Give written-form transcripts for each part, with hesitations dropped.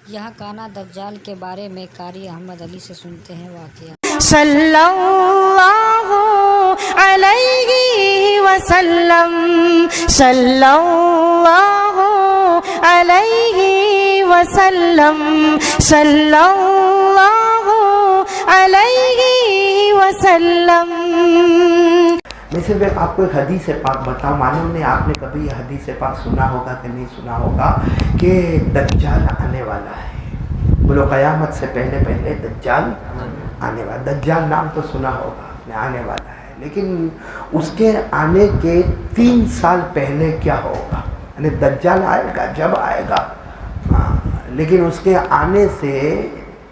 یہاں کانا دجال کے بارے میں قاری احمد علی سے سنتے ہیں واقعہ۔ صلی اللہ علیہ وسلم، صلی اللہ علیہ وسلم، صلی اللہ علیہ وسلم۔ میں صرف آپ کو ایک حدیث پاک بتاؤں، معلوم نہیں آپ نے کبھی یہ حدیث پاک سنا ہوگا کہ نہیں سنا ہوگا کہ دجال آنے والا ہے۔ بولو قیامت سے پہلے پہلے دجال آنے والا۔ دجال نام تو سنا ہوگا، آنے والا ہے، لیکن اس کے آنے کے 3 سال پہلے کیا ہوگا؟ یعنی دجال آئے گا جب آئے گا، لیکن اس کے آنے سے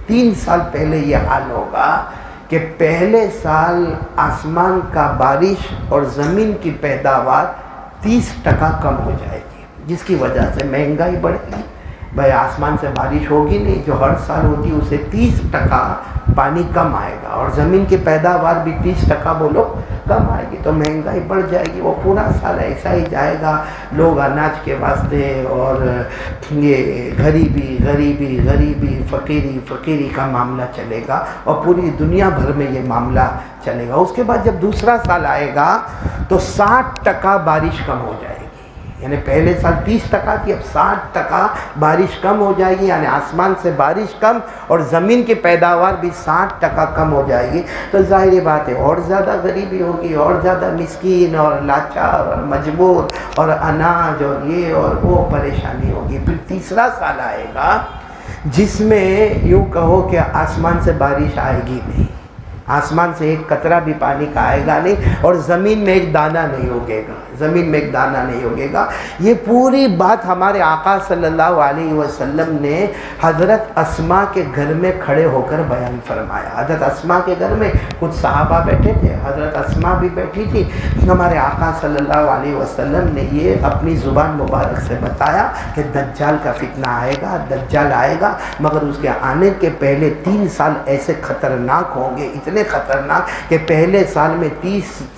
3 سال پہلے یہ حال ہوگا کہ پہلے سال آسمان کا بارش اور زمین کی پیداوار 30% کم ہو جائے گی، جس کی وجہ سے مہنگائی بڑھے گی۔ بھائی آسمان سے بارش ہوگی نہیں، جو ہر سال ہوتی ہے اسے 30% پانی کم آئے گا، اور زمین کی پیداوار بھی 30% بولو کم آئے گی، تو مہنگائی بڑھ جائے گی۔ وہ پورا سال ایسا ہی جائے گا، لوگ اناج کے واسطے اور یہ غریبی غریبی غریبی فقیری فقیری کا معاملہ چلے گا، اور پوری دنیا بھر میں یہ معاملہ چلے گا۔ اس کے بعد جب دوسرا سال آئے گا تو 60% بارش کم ہو جائے گی، یعنی پہلے سال 30% تھی، اب 60% بارش کم ہو جائے گی، یعنی آسمان سے بارش کم اور زمین کی پیداوار بھی 60% کم ہو جائے گی۔ تو ظاہر بات ہے اور زیادہ غریبی ہوگی، اور زیادہ مسکین اور لاچار اور مجبور اور اناج اور یہ اور وہ پریشانی ہوگی۔ پھر تیسرا سال آئے گا جس میں یوں کہو کہ آسمان سے بارش آئے گی نہیں، آسمان سے ایک قطرہ بھی پانی کا آئے گا نہیں، اور زمین میں ایک دانہ نہیں اگے گا، زمین میں ایک دانہ نہیں اگے گا۔ یہ پوری بات ہمارے آقا صلی اللہ علیہ وسلم نے حضرت اسماء کے گھر میں کھڑے ہو کر بیان فرمایا۔ حضرت اسماء کے گھر میں کچھ صحابہ بیٹھے تھے، حضرت اسماء بھی بیٹھی تھی۔ ہمارے آقا صلی اللہ علیہ وسلم نے یہ اپنی زبان مبارک سے بتایا کہ دجال کا فتنہ آئے گا، دجال آئے گا، مگر اس کے آنے کے پہلے 3 سال ایسے خطرناک ہوں گے، اتنے خطرناک کہ پہلے سال میں 30%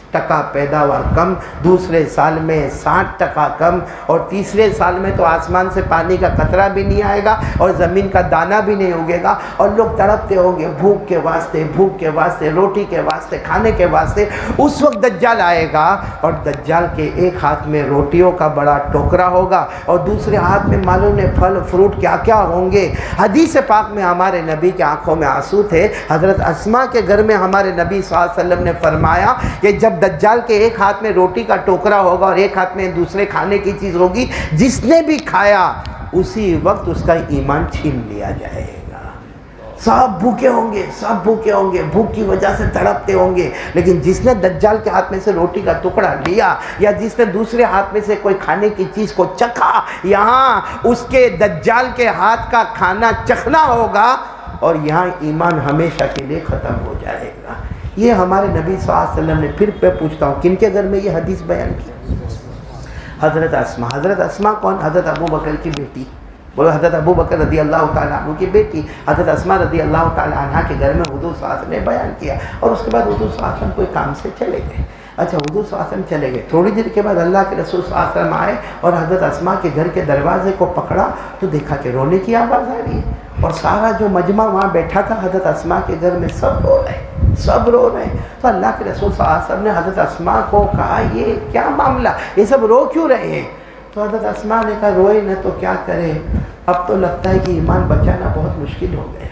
پیداوار کم، دوسرے سال میں 60% کم، اور تیسرے سال میں تو آسمان سے پانی کا قطرہ بھی نہیں آئے گا اور زمین کا دانہ بھی نہیں اگے گا، اور لوگ تڑپتے ہوں گے بھوک کے واسطے، بھوک کے واسطے، روٹی کے واسطے، کھانے کے واسطے۔ اس وقت دجال آئے گا، اور دجال کے ایک ہاتھ میں روٹیوں کا بڑا ٹوکرا ہوگا اور دوسرے ہاتھ میں معلوم ہے پھل فروٹ کیا کیا ہوں گے۔ حدیث پاک میں ہمارے نبی کی آنکھوں میں آنسو تھے۔ حضرت اسماء کے گھر میں ہمارے نبی صلی اللہ علیہ وسلم نے فرمایا کہ جب دجال کے ایک ہاتھ میں روٹی کا ٹوکرا ہوگا اور ایک ہاتھ میں دوسرے کھانے کی چیز ہوگی، جس نے بھی کھایا اسی وقت اس کا ایمان چھین لیا جائے گا۔ سب بھوکے ہوں گے، سب بھوکے ہوں گے، بھوک کی وجہ سے تڑپتے ہوں گے، لیکن جس نے دجال کے ہاتھ میں سے روٹی کا ٹکڑا لیا، یا جس نے دوسرے ہاتھ میں سے کوئی کھانے کی چیز کو چکھا، یہاں اس کے دجال کے ہاتھ کا کھانا چکھنا ہوگا، اور یہاں ایمان ہمیشہ کے لیے ختم ہو جائے گا۔ یہ ہمارے نبی صلی اللہ علیہ وسلم نے، پھر میں پوچھتا ہوں کن کے گھر میں یہ حدیث بیان کی؟ حضرت اسماء۔ حضرت اسماء کون؟ حضرت ابو بکر کی بیٹی، بولو حضرت ابو بکر رضی اللہ تعالیٰ عنہ کی بیٹی حضرت اسماء رضی اللہ تعالیٰ عنہ کے گھر میں حضور صلی اللہ علیہ وسلم نے بیان کیا، اور اس کے بعد حضور صلی اللہ علیہ وسلم کوئی کام سے چلے گئے۔ اچھا، حضور صلی اللہ علیہ وسلم چلے گئے، تھوڑی دیر کے بعد اللہ کے رسول صلی اللہ علیہ وسلم آئے اور حضرت اسماء کے گھر کے دروازے کو پکڑا تو دیکھا کہ رونے کی آواز آ رہی ہے، اور سارا جو مجمع وہاں بیٹھا تھا حضرت اسماء کے گھر میں سب رو رہے ہیں، سب رو رہے ہیں۔ تو اللہ کے رسول صلی اللہ علیہ وسلم نے حضرت اسماء کو کہا یہ کیا معاملہ، یہ سب رو کیوں رہے ہیں؟ تو حضرت اسماء نے کہا روئے نہ تو کیا کرے، اب تو لگتا ہے کہ ایمان بچانا بہت مشکل ہو گیا،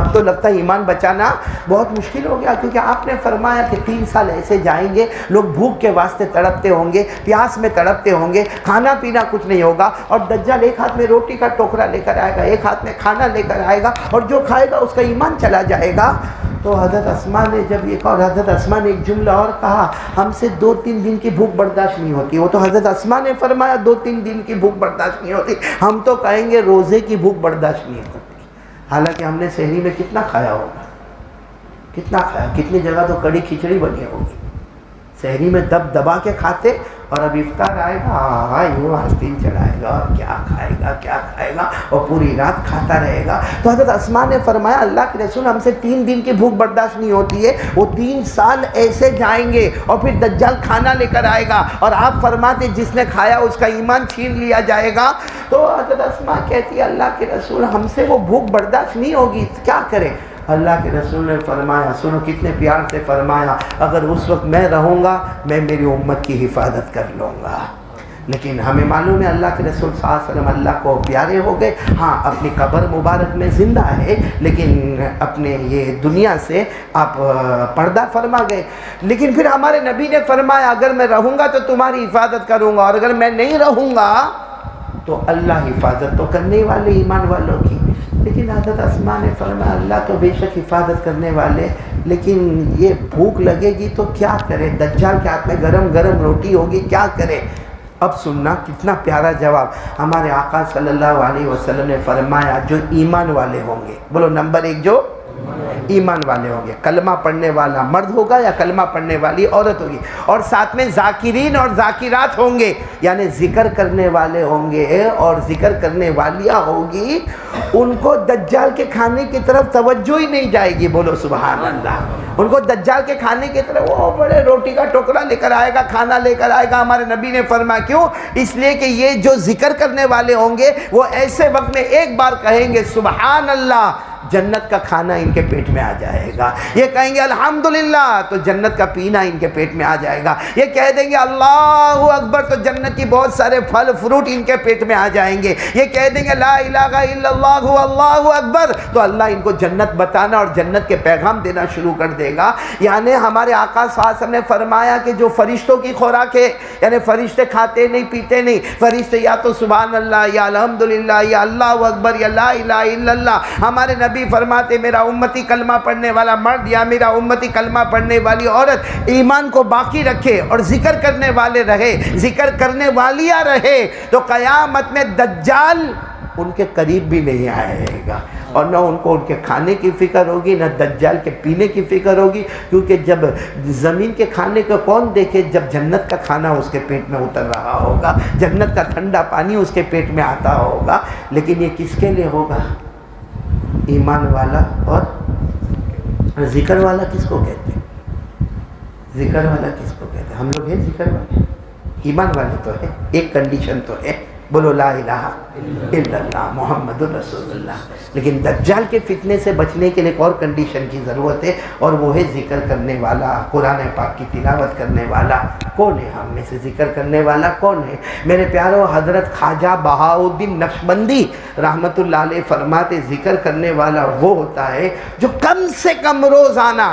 اب تو لگتا ہے ایمان بچانا بہت مشکل ہو گیا، کیونکہ آپ نے فرمایا کہ 3 سال ایسے جائیں گے، لوگ بھوک کے واسطے تڑپتے ہوں گے، پیاس میں تڑپتے ہوں گے، کھانا پینا کچھ نہیں ہوگا، اور دجال ایک ہاتھ میں روٹی کا ٹوکرا لے کر آئے گا، ایک ہاتھ میں کھانا لے کر آئے گا، اور جو کھائے گا اس کا ایمان چلا جائے گا۔ تو حضرت اسماء نے جب یہ کہا، اور حضرت اسماء نے ایک جملہ اور کہا، ہم سے 2-3 دن کی بھوک برداشت نہیں ہوتی۔ وہ تو حضرت اسماء نے فرمایا 2-3 دن کی بھوک برداشت نہیں ہوتی، ہم تو کہیں گے روزے کی بھوک برداشت نہیں ہوتی۔ حالانکہ ہم نے سحری میں کتنا کھایا ہوگا، کتنا کھایا، کتنی جگہ تو کڑی کھچڑی بنی ہوگی، सहरी में दब दबा के खाते और अब इफ्तार आएगा यूँ आस्तीन चढ़ाएगा और क्या खाएगा और पूरी रात खाता रहेगा। तो हज़रत अस्मा ने फरमाया अल्लाह के रसूल हमसे 3 दिन की भूख बर्दाश्त नहीं होती है, वो 3 साल ऐसे जाएंगे और फिर दज्जाल खाना लेकर आएगा और आप फरमाते जिसने खाया उसका ईमान छीन लिया जाएगा। तो हज़रत अस्मा कहती है अल्लाह के रसूल हमसे वो भूख बर्दाश्त नहीं होगी, क्या करें? अल्लाह के रसूल ने फरमाया, सुनो कितने प्यार से फरमाया, अगर उस वक्त मैं रहूँगा मैं मेरी उम्मत की हिफाजत कर लूँगा। लेकिन हमें मालूम है अल्लाह के रसूल सल्लल्लाहु अलैहि वसल्लम अल्लाह को प्यारे हो गए। हाँ, अपनी कब्र मुबारक में ज़िंदा है लेकिन अपने ये दुनिया से आप पर्दा फरमा गए। लेकिन फिर हमारे नबी ने फरमाया अगर मैं रहूँगा तो तुम्हारी हिफाजत करूँगा और अगर मैं नहीं रहूँगा तो अल्लाह हिफाजत तो करने वाले ईमान वालों की। लेकिन हज़रत अस्मा ने फरमाया अल्लाह तो बेशक हिफाजत करने वाले, लेकिन ये भूख लगेगी तो क्या करें? दज्जाल के हाथ में गरम गरम रोटी होगी, क्या करें? अब सुनना कितना प्यारा जवाब हमारे आका सल्लल्लाहु अलैहि वसल्लम ने फरमाया जो ईमान वाले होंगे, बोलो नंबर 1 जो ईमान वाले होंगे, कलमा पढ़ने वाला मर्द होगा या कलमा पढ़ने वाली औरत होगी, और साथ में जाकिरीन और जाकिरात होंगे यानी जिक्र करने वाले होंगे और जिक्र करने वालियाँ होगी, उनको दज्जाल के खाने की तरफ तवज्जो ही नहीं जाएगी। बोलो सुभान अल्लाह। उनको दज्जाल के खाने की तरफ वो बड़े रोटी का टुकड़ा लेकर आएगा, खाना लेकर आएगा। हमारे नबी ने फरमाया क्यों? इसलिए कि ये जो जिक्र करने वाले होंगे वो ऐसे वक्त में एक बार कहेंगे सुभान अल्लाह, जन्नत का खाना इनके पेट में आ जाएगा। ये कहेंगे अल्हम्दुलिल्लाह तो जन्नत का पीना इनके पेट में आ जाएगा। ये कह देंगे अल्लाहु अकबर तो जन्नत की बहुत सारे फल फ्रूट इनके पेट में आ जाएंगे। ये कह देंगे ला इलाहा इल्लल्लाहु अल्लाहु अकबर तो अल्लाह इनको जन्नत बताना और जन्नत के पैगाम देना शुरू कर देगा। यानी हमारे आका सल्लल्लाहु अलैहि वसल्लम ने फरमाया कि जो फरिश्तों की खुराक है, यानी फरिश्ते खाते नहीं पीते नहीं, फरिश्ते या तो सुभान अल्लाह या अल्हम्दुलिल्लाह या अल्लाहु अकबर या ला इलाहा इल्लल्लाह। हमारे नबी फरमाते मेरा उम्मती कलमा पढ़ने वाला मर्द या मेरा उम्मती कलमा पढ़ने वाली औरत ईमान को बाकी रखे और जिक्र करने वाले रहे, जिक्र करने वालियाँ रहे तो क़यामत में दज्जाल उनके करीब भी नहीं आएगा और न उनको उनके खाने की फ़िक्र होगी न दज्जाल के पीने की फ़िक्र होगी। क्योंकि जब ज़मीन के खाने को कौन देखे जब जन्नत का खाना उसके पेट में उतर रहा होगा, जन्नत का ठंडा पानी उसके पेट में आता होगा। लेकिन ये किसके लिए होगा? ईमान वाला और जिक्र वाला किसको कहते हैं? जिक्र वाला किसको कहते हैं? हम लोग हैं जिक्र वाले, ईमान वाले तो है। एक कंडीशन तो है, बोलो ला इलाहा इल्लल्लाह मुहम्मदुर रसूलुल्लाह। लेकिन दज्जाल के फितने से बचने के लिए एक और कंडीशन की ज़रूरत है और वो है जिक्र करने वाला, कुरान पाक की तिलावत करने वाला। कौन है हम में से जिक्र करने वाला? कौन है मेरे प्यारो? हज़रत ख्वाजा बहाउद्दीन नक्शबंदी रहमतुल्लाह अलैह फरमाते जिक्र करने वाला वो होता है जो कम से कम रोज़ाना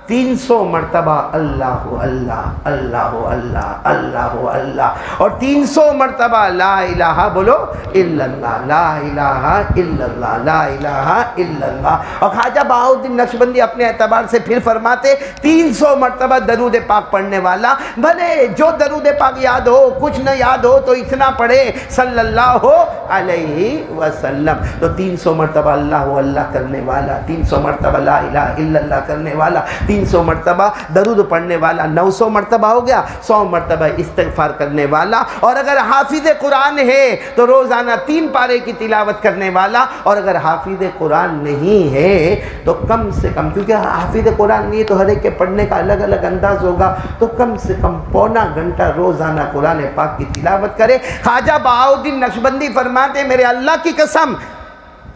300 मरतबा अल्लाह अल्लाह अल्लाह अल्लाह अल्लाह अल्लाह और 300 मरतबा ला इलाहा बोलो इल्लल्लाह, ला इलाहा इल्लल्लाह, ला इलाहा इल्लल्लाह। और ख्वाजा बहाउद्दीन नक्शबंदी अपने एतबार से फिर फरमाते 300 मरतबा दरूद पाक पढ़ने वाला, भले जो दरूद पाक याद हो, कुछ न याद हो तो इतना पढ़े सल्लल्लाहु अलैहि वसल्लम। तो 300 मरतबा अल्लाह अल्लाह करने वाला, 300 मरतबा ला इलाहा इल्लल्लाह करने वाला, 300 मरतबा दरूद पढ़ने वाला, 900 मरतबा हो गया, 100 मरतबा इस्तिग़फ़ार करने वाला। और अगर हाफिज़ कुरान है तो रोज़ाना 3 पारे की तिलावत करने वाला, और अगर हाफिज़ कुरान नहीं है तो कम से कम, क्योंकि हाफिज़ कुरान नहीं है तो हर एक के पढ़ने का अलग अलग अंदाज होगा, तो कम से कम पौना घंटा रोज़ाना कुरान पाक की तिलावत करे। ख्वाजा बहाउद्दीन नक्शबंदी फरमाते मेरे अल्लाह की कसम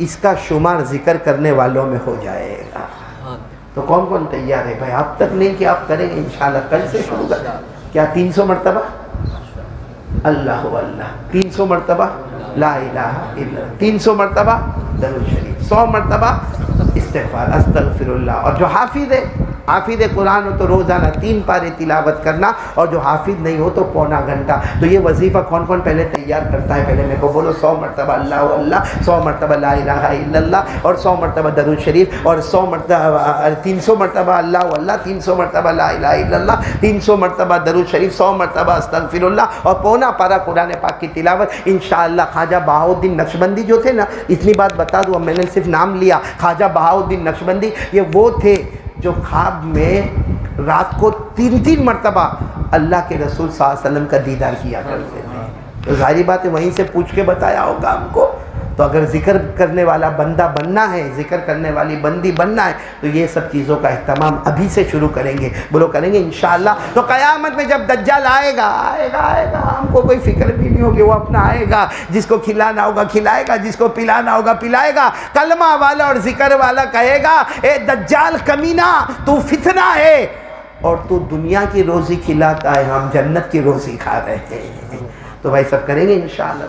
इसका शुमार जिक्र करने वालों में हो जाएगा। तो कौन कौन तैयार है भाई? अब तक नहीं कि आप करेंगे इंशाल्लाह, कल से शुरू कर। क्या 300 मरतबा अल्लाह अल्लाह, 300 मरतबा ला इलाहा इल्लल्लाह, 300 मरतबा दरूद शरीफ, 100 मरतबा इस्तिग़फ़ार अस्तग़फ़िरुल्लाह। और जो हाफिज़ है, हाफिज़ कुरान हो तो रोज़ाना 3 पारे तिलावत करना, और जो हाफिज़ नहीं हो तो पौना घंटा। तो ये वजीफ़ा कौन कौन पहले तैयार करता है? पहले मेरे को बोलो। 100 मरतबा अल्लाह अल्लाह, 100 मरतबा ला इलाहा इल्लल्लाह, और 100 मरतबा दरूद शरीफ, और 100 मरतबा 300 मरतबा अल्लाह अल्लाह, 300 मरतबा ला इलाहा इल्लल्लाह, 300 मरतबा दरूद शरीफ, 100 मरतबा अस्तग़फ़िरुल्लाह, और पौना पारा कुरान पाक की तिलावत इंशाअल्लाह। ख्वाजा बहाउद्दीन नक्शबंदी जो थे ना, इतनी बात बता दूँ, मैंने सिर्फ नाम लिया, ख्वाजा बहाउद्दीन नक्शबंदी ये वो थे جو خواب میں رات کو 3 مرتبہ اللہ کے رسول صلی اللہ علیہ وسلم کا دیدار کیا کرتے تھے. تو ظاہری بات ہے وہیں سے پوچھ کے بتایا ہوگا ہم کو. تو اگر ذکر کرنے والا بندہ بننا ہے, ذکر کرنے والی بندی بننا ہے, تو یہ سب چیزوں کا اہتمام ابھی سے شروع کریں گے. بولو کریں گے انشاءاللہ. تو قیامت میں جب دجال آئے گا ہم کو کوئی فکر بھی نہیں ہوگی, وہ اپنا آئے گا, جس کو کھلانا ہوگا کھلائے گا, جس کو پلانا ہوگا پلائے گا. کلمہ والا اور ذکر والا کہے گا اے دجال کمینہ تو فتنہ ہے, اور تو دنیا کی روزی کھلاتا ہے, ہم جنت کی روزی کھا رہے ہیں. تو بھائی سب کریں گے انشاءاللہ.